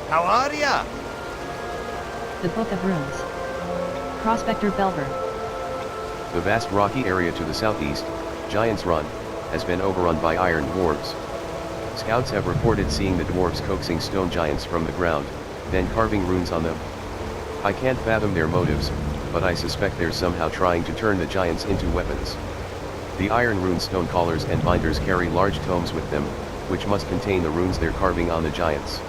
How are ya? The Book of Runes. Prospector Belver. The vast rocky area to the southeast, Giant's Run, has been overrun by iron dwarves. Scouts have reported seeing the dwarves coaxing stone giants from the ground, then carving runes on them. I can't fathom their motives, but I suspect they're somehow trying to turn the giants into weapons. The iron rune stone callers and binders carry large tomes with them, which must contain the runes they're carving on the giants.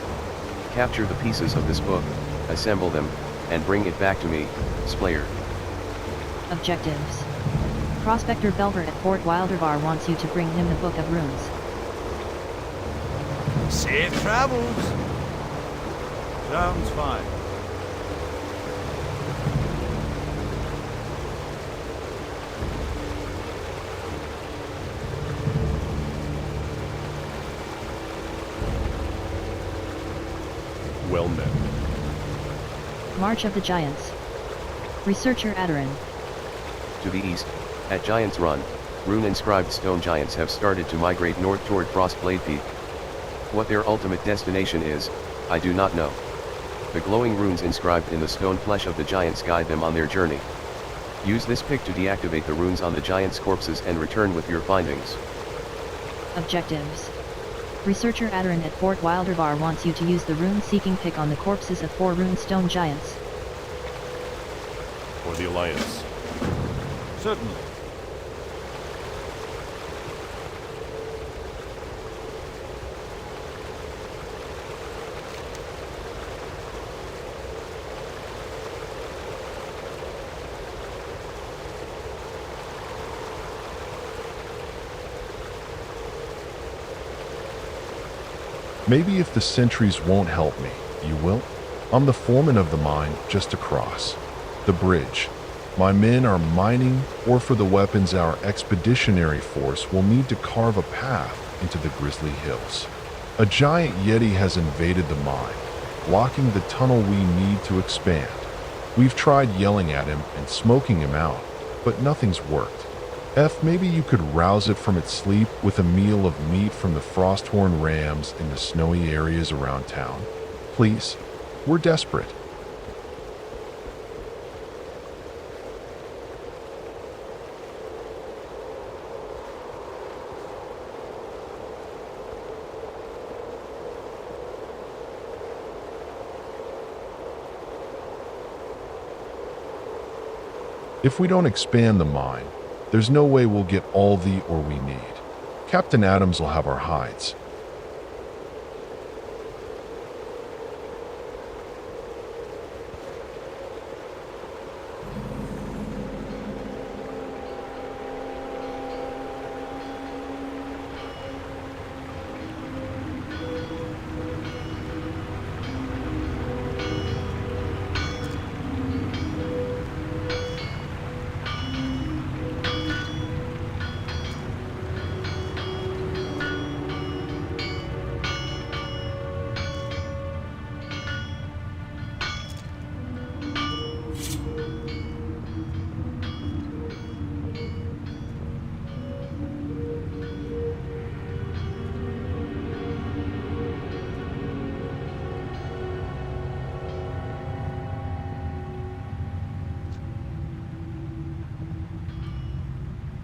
Capture the pieces of this book, assemble them, and bring it back to me, Splayer. Objectives. Prospector Belver at Fort Wildervar wants you to bring him the Book of Runes. Safe travels. Sounds fine. Well met. March of the Giants. Researcher Adarin. To the east, at Giant's Run, rune-inscribed stone giants have started to migrate north toward Frostblade Peak. What their ultimate destination is, I do not know. The glowing runes inscribed in the stone flesh of the giants guide them on their journey. Use this pick to deactivate the runes on the giants' corpses and return with your findings. Objectives. Researcher Adarin at Fort Wildervar wants you to use the rune-seeking pick on the corpses of 4 rune stone giants. For the Alliance. Certainly. Maybe if the sentries won't help me, you will? I'm the foreman of the mine just across. The bridge. My men are mining, or for the weapons our expeditionary force will need to carve a path into the Grizzly Hills. A giant Yeti has invaded the mine, blocking the tunnel we need to expand. We've tried yelling at him and smoking him out, but nothing's worked. Maybe you could rouse it from its sleep with a meal of meat from the Frosthorn rams in the snowy areas around town. Please, we're desperate. If we don't expand the mine, there's no way we'll get all the ore we need. Captain Adams will have our hides.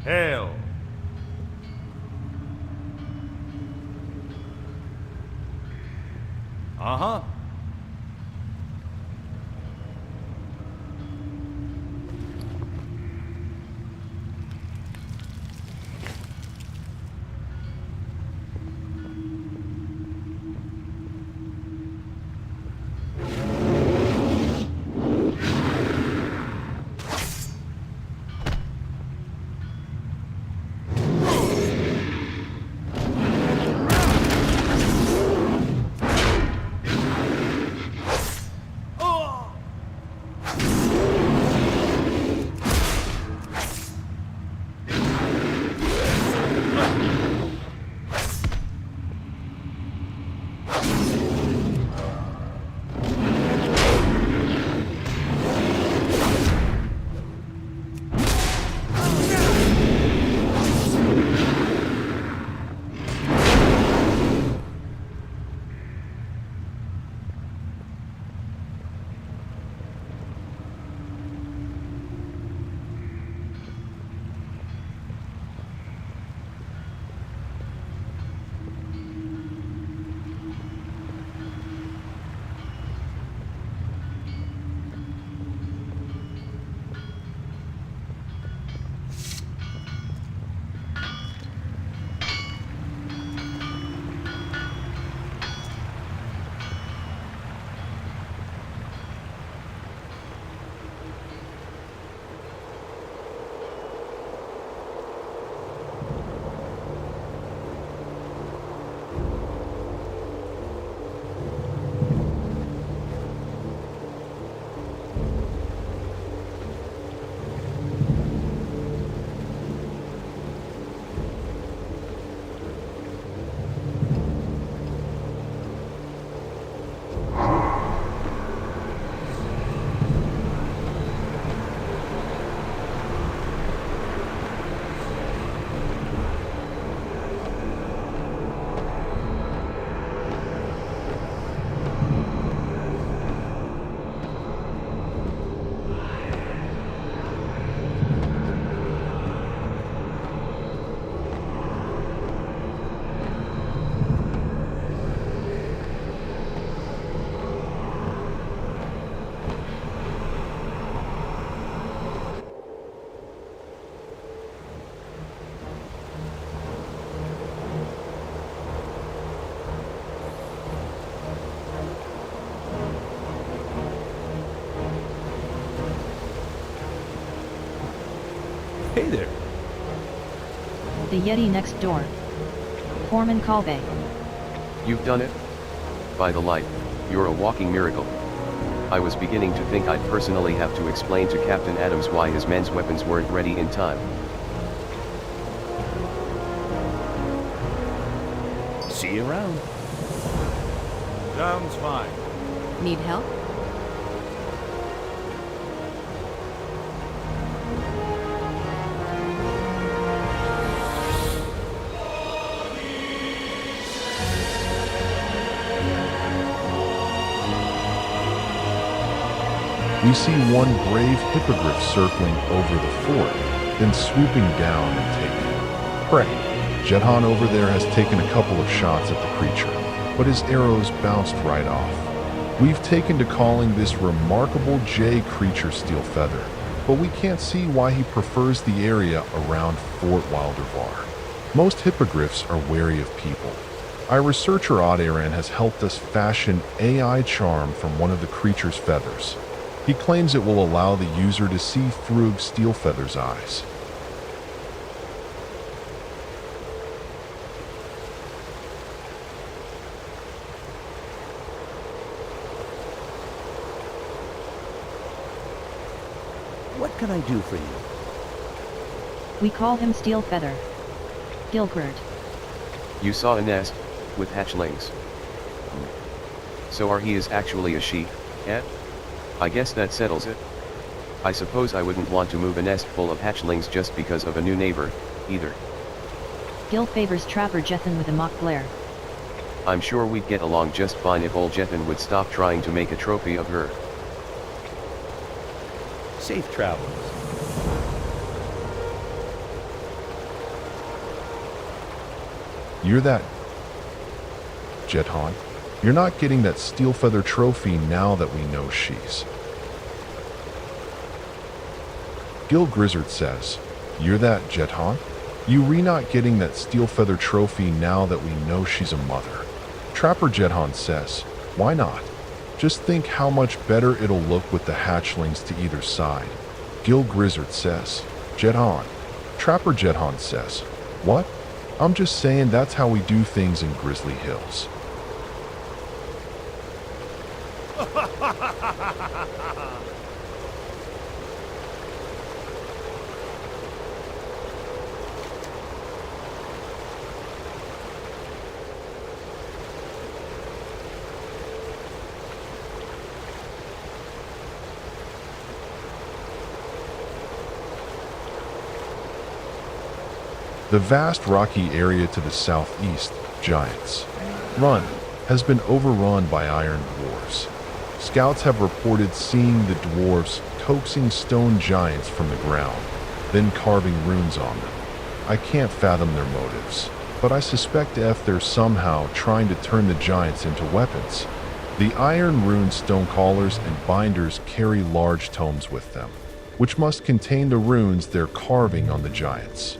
Hail. Uh-huh. Hey there. The Yeti next door. Foreman Kalbe. You've done it? By the light, you're a walking miracle. I was beginning to think I'd personally have to explain to Captain Adams why his men's weapons weren't ready in time. See you around. Sounds fine. Need help? We see one brave hippogriff circling over the fort, then swooping down and taking prey. Jethan over there has taken a couple of shots at the creature, but his arrows bounced right off. We've taken to calling this remarkable J creature Steelfeather, but we can't see why he prefers the area around Fort Wildervar. Most hippogriffs are wary of people. Our researcher Oderan has helped us fashion AI charm from one of the creature's feathers. He claims it will allow the user to see through Steelfeather's eyes. What can I do for you? We call him Steelfeather. Gilgert. You saw a nest, with hatchlings. So he is actually a she, eh? I guess that settles it. I suppose I wouldn't want to move a nest full of hatchlings just because of a new neighbor, either. Gil favors Trapper Jethan with a mock glare. I'm sure we'd get along just fine if old Jethan would stop trying to make a trophy of her. Safe travels. You're that Jethan. You're not getting that Steelfeather trophy now that we know she's. Gil Grizzard says, you're that Jethan? You not getting that Steelfeather trophy now that we know she's a mother. Trapper Jethan says, why not? Just think how much better it'll look with the hatchlings to either side. Gil Grizzard says, Jethan. Trapper Jethan says, what? I'm just saying that's how we do things in Grizzly Hills. The vast rocky area to the southeast, Giants Run, has been overrun by iron dwarves. Scouts have reported seeing the dwarves coaxing stone giants from the ground, then carving runes on them. I can't fathom their motives, but I suspect they're somehow trying to turn the giants into weapons. The iron rune stone callers and binders carry large tomes with them, which must contain the runes they're carving on the giants.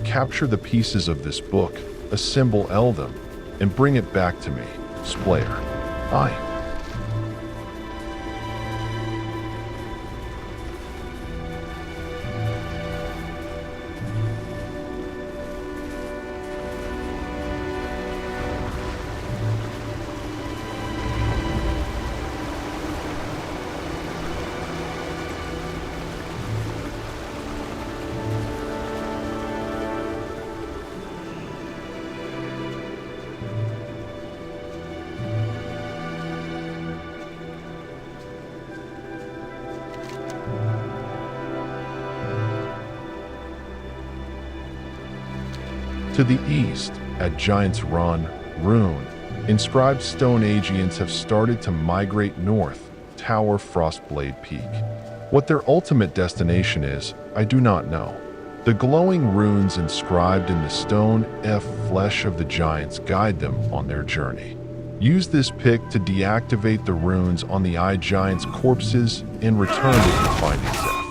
Capture the pieces of this book, assemble them, and bring it back to me, Splayer. Aye. To the east, at Giants Run, Rune, inscribed Stone Agians have started to migrate north, Tower Frostblade Peak. What their ultimate destination is, I do not know. The glowing runes inscribed in the stone flesh of the giants guide them on their journey. Use this pick to deactivate the runes on the eye giants' corpses and return to the findings F.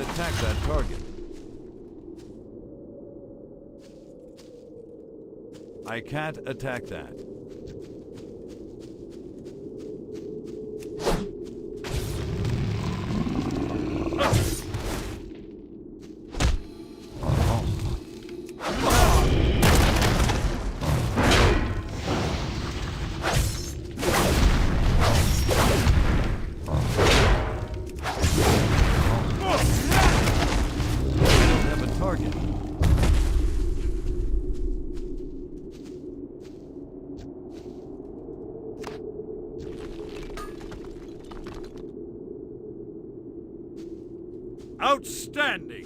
attack that target. I can't attack that. Outstanding!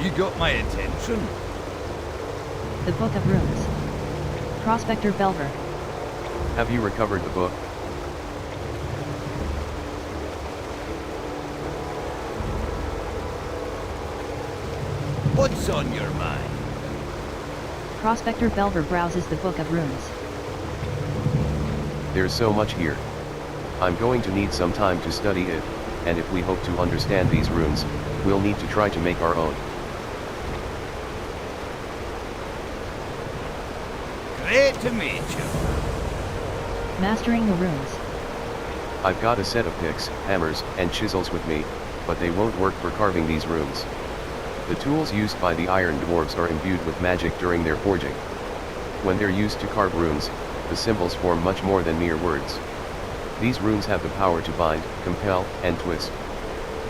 You got my attention? The Book of Runes. Prospector Belver. Have you recovered the book? What's on your mind? Prospector Belver browses the Book of Runes. There's so much here. I'm going to need some time to study it, and if we hope to understand these runes, we'll need to try to make our own. Great to meet you. Mastering the runes. I've got a set of picks, hammers, and chisels with me, but they won't work for carving these runes. The tools used by the Iron Dwarves are imbued with magic during their forging. When they're used to carve runes, the symbols form much more than mere words. These runes have the power to bind, compel, and twist.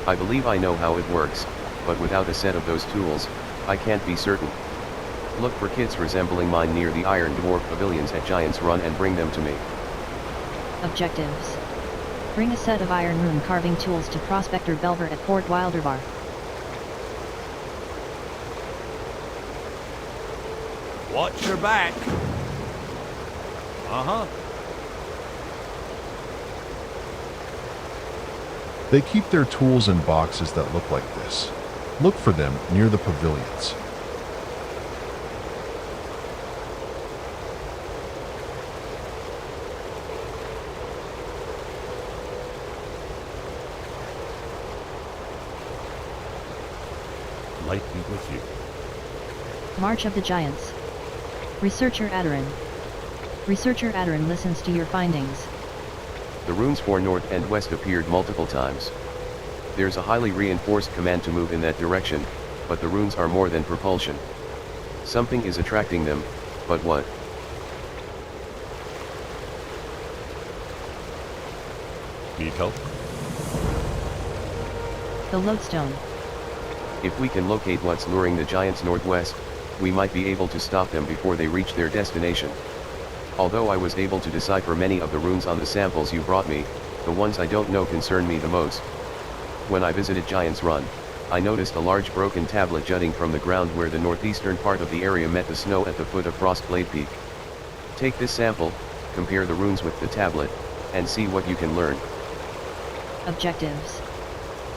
I believe I know how it works, but without a set of those tools, I can't be certain. Look for kits resembling mine near the Iron Dwarf pavilions at Giants Run and bring them to me. Objectives. Bring a set of iron rune carving tools to Prospector Belver at Fort Wilderbar. Watch your back. Uh-huh. They keep their tools in boxes that look like this. Look for them near the pavilions. Light be with you. March of the Giants. Researcher Adarin. Researcher Adarin listens to your findings. The runes for north and west appeared multiple times. There's a highly reinforced command to move in that direction, but the runes are more than propulsion. Something is attracting them, but what? Need help? The Lodestone. If we can locate what's luring the giants northwest, we might be able to stop them before they reach their destination. Although I was able to decipher many of the runes on the samples you brought me, the ones I don't know concern me the most. When I visited Giants Run, I noticed a large broken tablet jutting from the ground where the northeastern part of the area met the snow at the foot of Frostblade Peak. Take this sample, compare the runes with the tablet, and see what you can learn. Objectives.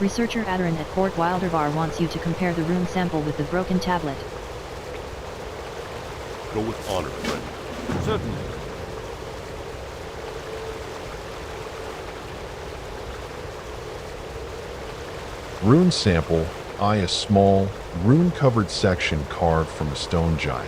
Researcher Adarin at Fort Wilderbar wants you to compare the rune sample with the broken tablet. Go with honor, friend. Certainly. Rune sample, eye a small, rune-covered section carved from a stone giant.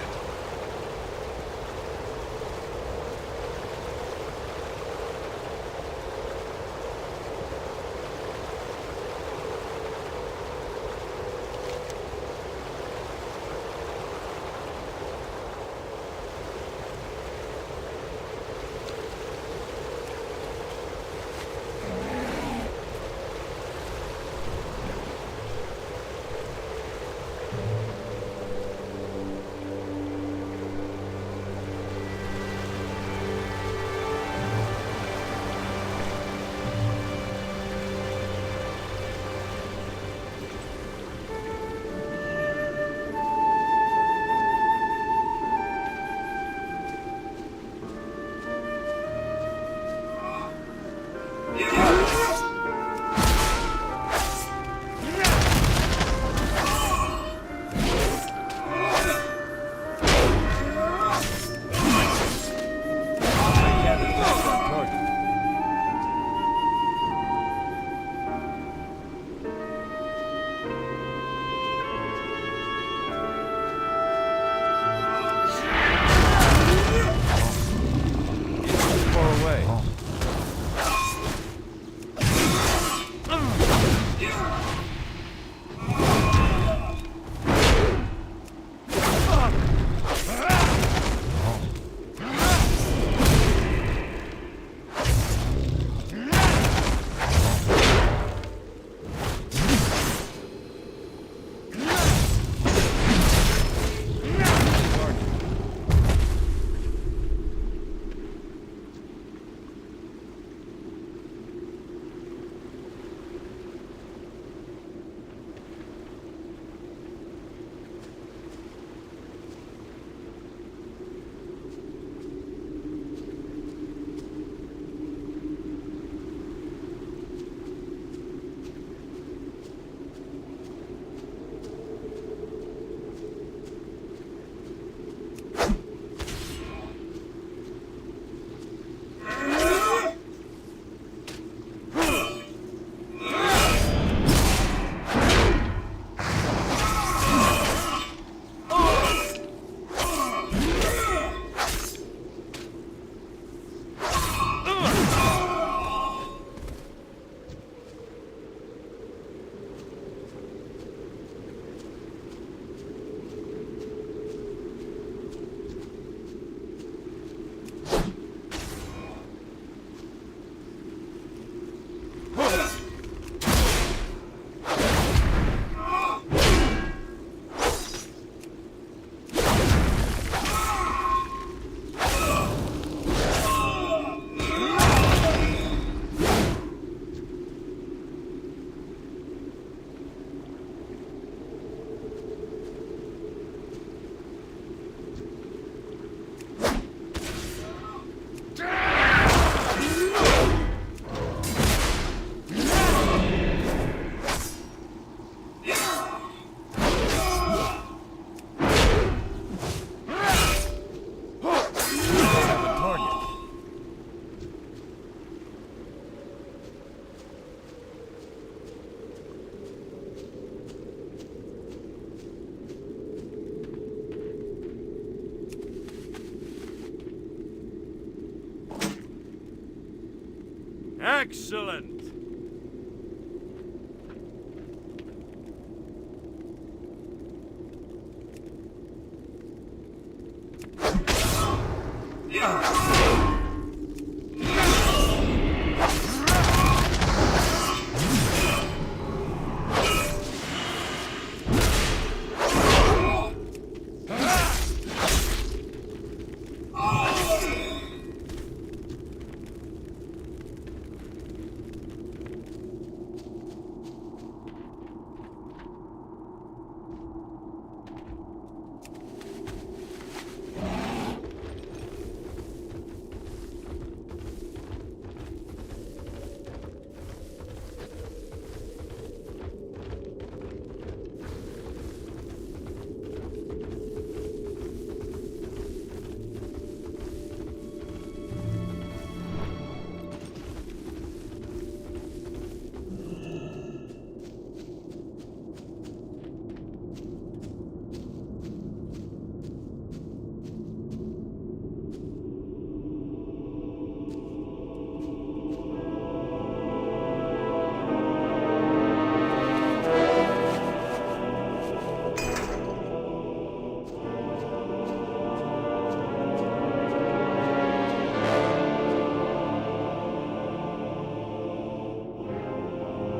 Excellent!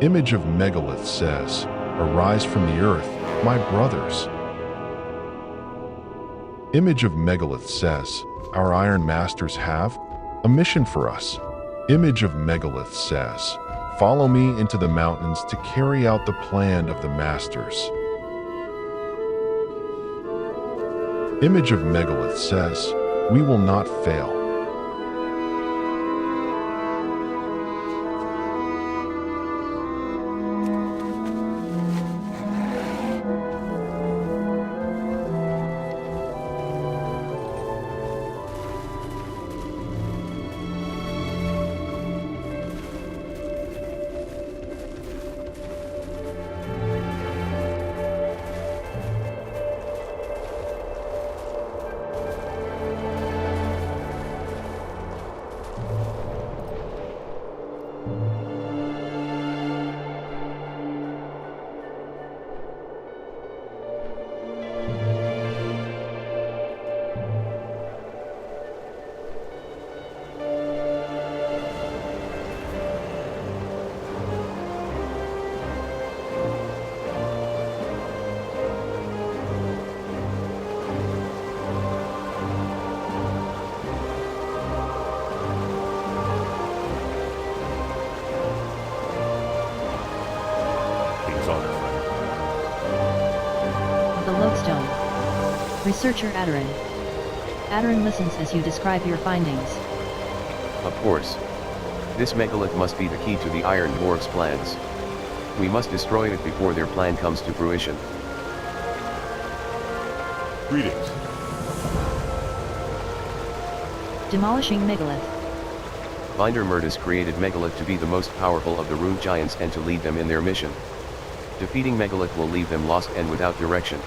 Image of Megalith says, "Arise from the earth, my brothers." Image of Megalith says, "Our Iron Masters have a mission for us." Image of Megalith says, "Follow me into the mountains to carry out the plan of the Masters." Image of Megalith says, "We will not fail." King's honor, friend. The Lodestone. Researcher Adarin. Adarin listens as you describe your findings. Of course. This megalith must be the key to the Iron Dwarfs' plans. We must destroy it before their plan comes to fruition. Greetings. Demolishing Megalith. Binder Murtis created Megalith to be the most powerful of the Rune Giants and to lead them in their mission. Defeating Megalith will leave them lost and without direction.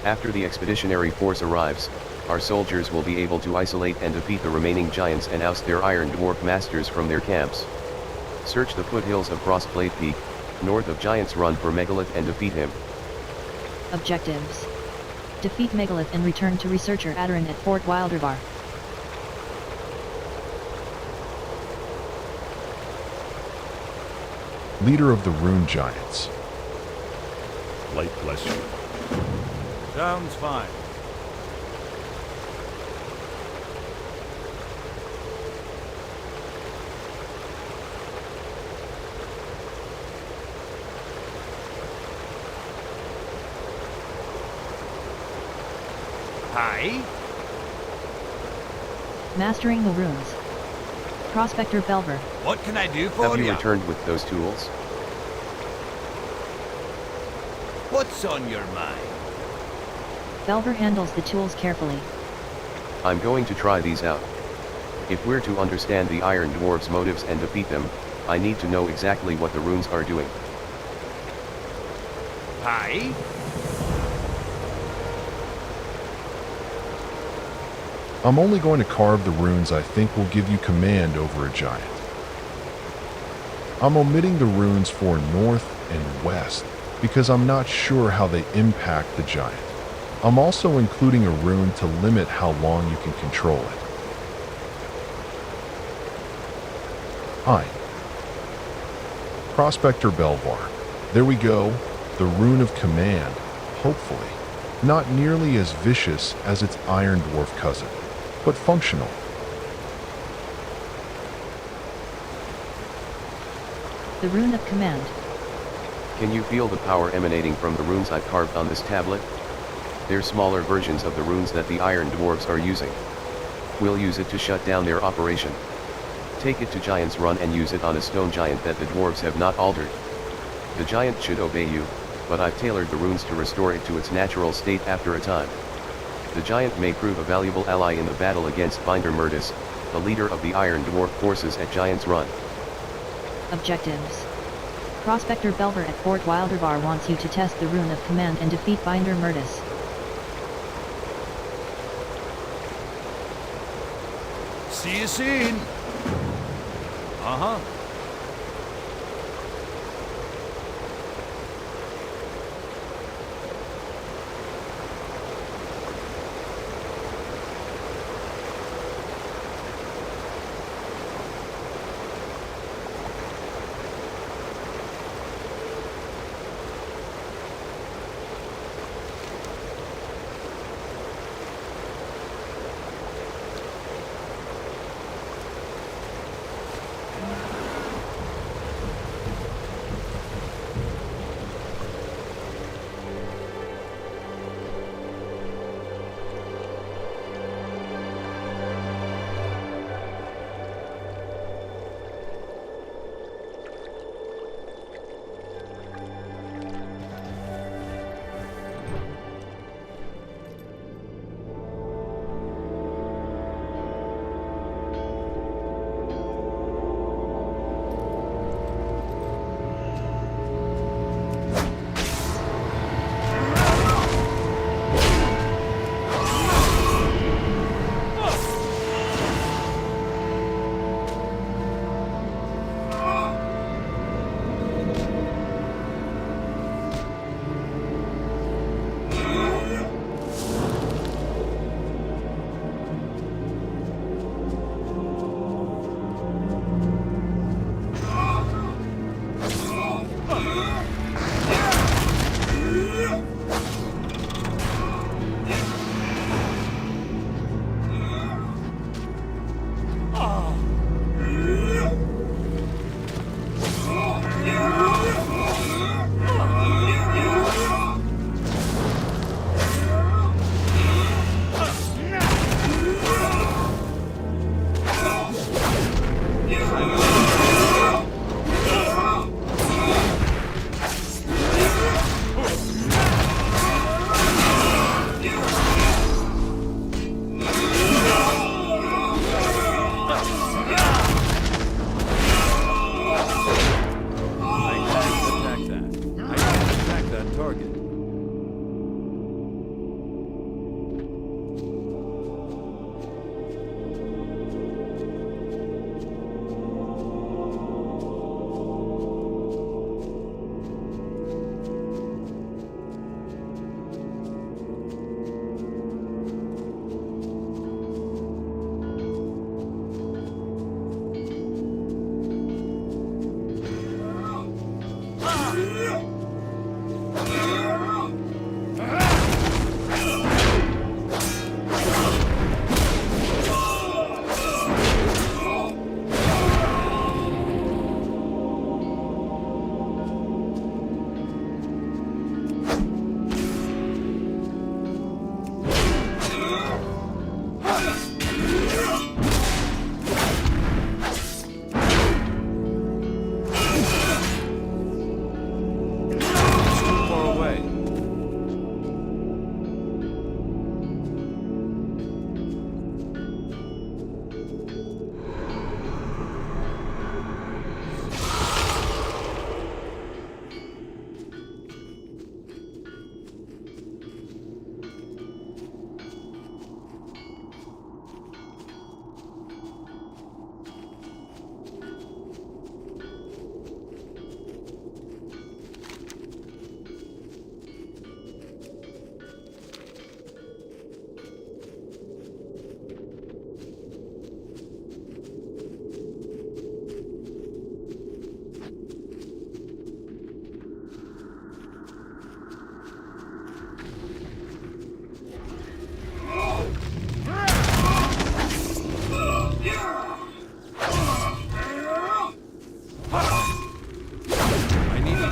After the expeditionary force arrives, our soldiers will be able to isolate and defeat the remaining giants and oust their Iron Dwarf masters from their camps. Search the foothills of Frostblade Peak, north of Giants Run for Megalith and defeat him. Objectives. Defeat Megalith and return to Researcher Adarin at Fort Wilderbar. Leader of the Rune Giants. Light bless you. Sounds fine. Hi. Mastering the Runes. Prospector Belver. What can I do Have you returned with those tools? What's on your mind? Belver handles the tools carefully. I'm going to try these out. If we're to understand the Iron Dwarves' motives and defeat them, I need to know exactly what the runes are doing. Hi. I'm only going to carve the runes I think will give you command over a giant. I'm omitting the runes for north and west because I'm not sure how they impact the giant. I'm also including a rune to limit how long you can control it. Hi. Prospector Belvar. There we go, the rune of command, hopefully. Not nearly as vicious as its Iron Dwarf cousin, but functional. The Rune of Command. Can you feel the power emanating from the runes I've carved on this tablet? They're smaller versions of the runes that the Iron Dwarves are using. We'll use it to shut down their operation. Take it to Giants Run and use it on a stone giant that the dwarves have not altered. The giant should obey you, but I've tailored the runes to restore it to its natural state after a time. The giant may prove a valuable ally in the battle against Binder Murtis, the leader of the Iron Dwarf forces at Giants Run. Objectives. Prospector Belver at Fort Wilderbar wants you to test the Rune of Command and defeat Binder Murtis. See you soon. Uh-huh.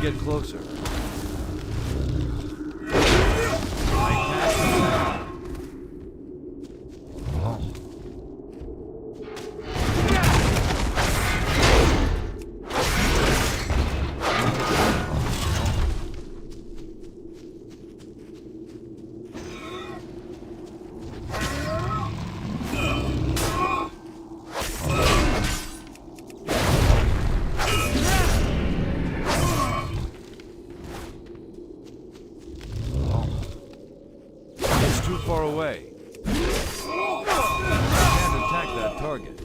get closer. Too far away. Can't attack that target.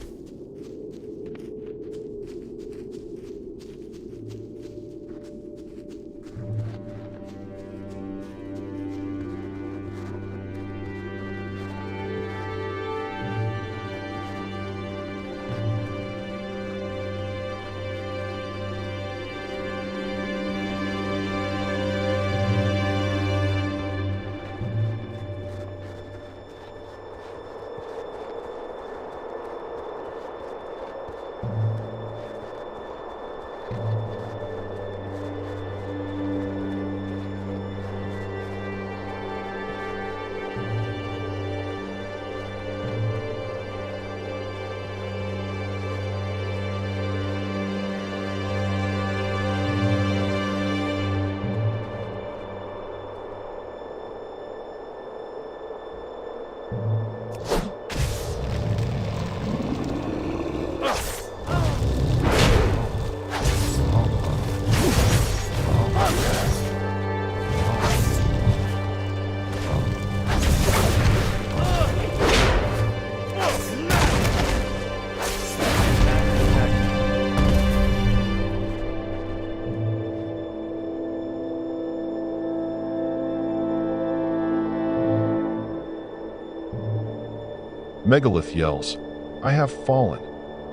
Megalith yells, "I have fallen.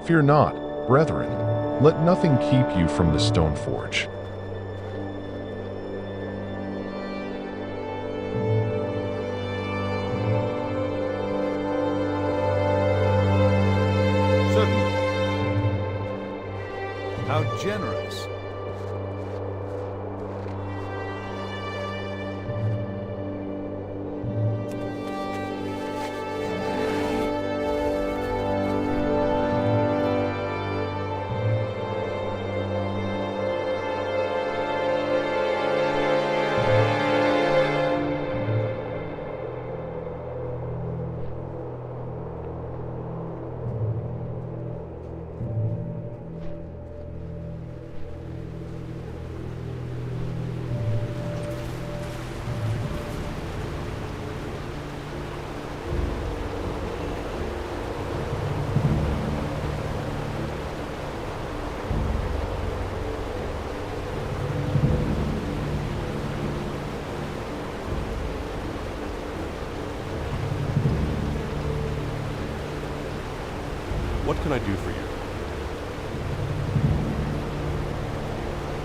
Fear not, brethren. Let nothing keep you from the stone forge." generous. What can I do for you?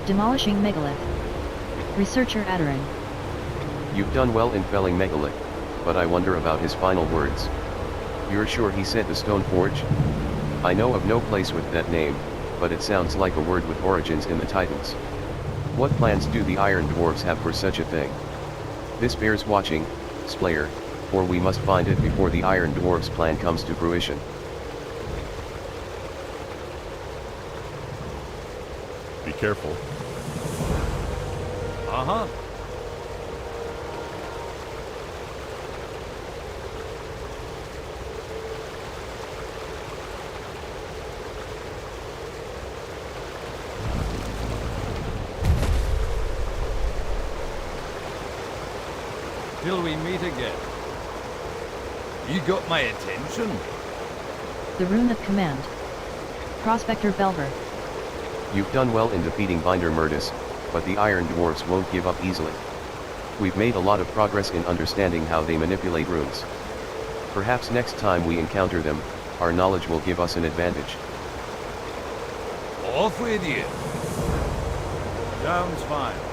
Demolishing Megalith. Researcher Adarin. You've done well in felling Megalith, but I wonder about his final words. You're sure he said the Stone Forge? I know of no place with that name, but it sounds like a word with origins in the Titans. What plans do the Iron Dwarves have for such a thing? This bears watching, Splayer, for we must find it before the Iron Dwarves' plan comes to fruition. Be careful. Uh-huh. Till we meet again. You got my attention? The Rune of Command. Prospector Belver. You've done well in defeating Binder Murdis, but the Iron Dwarves won't give up easily. We've made a lot of progress in understanding how they manipulate runes. Perhaps next time we encounter them, our knowledge will give us an advantage. Off with you. Sounds fine.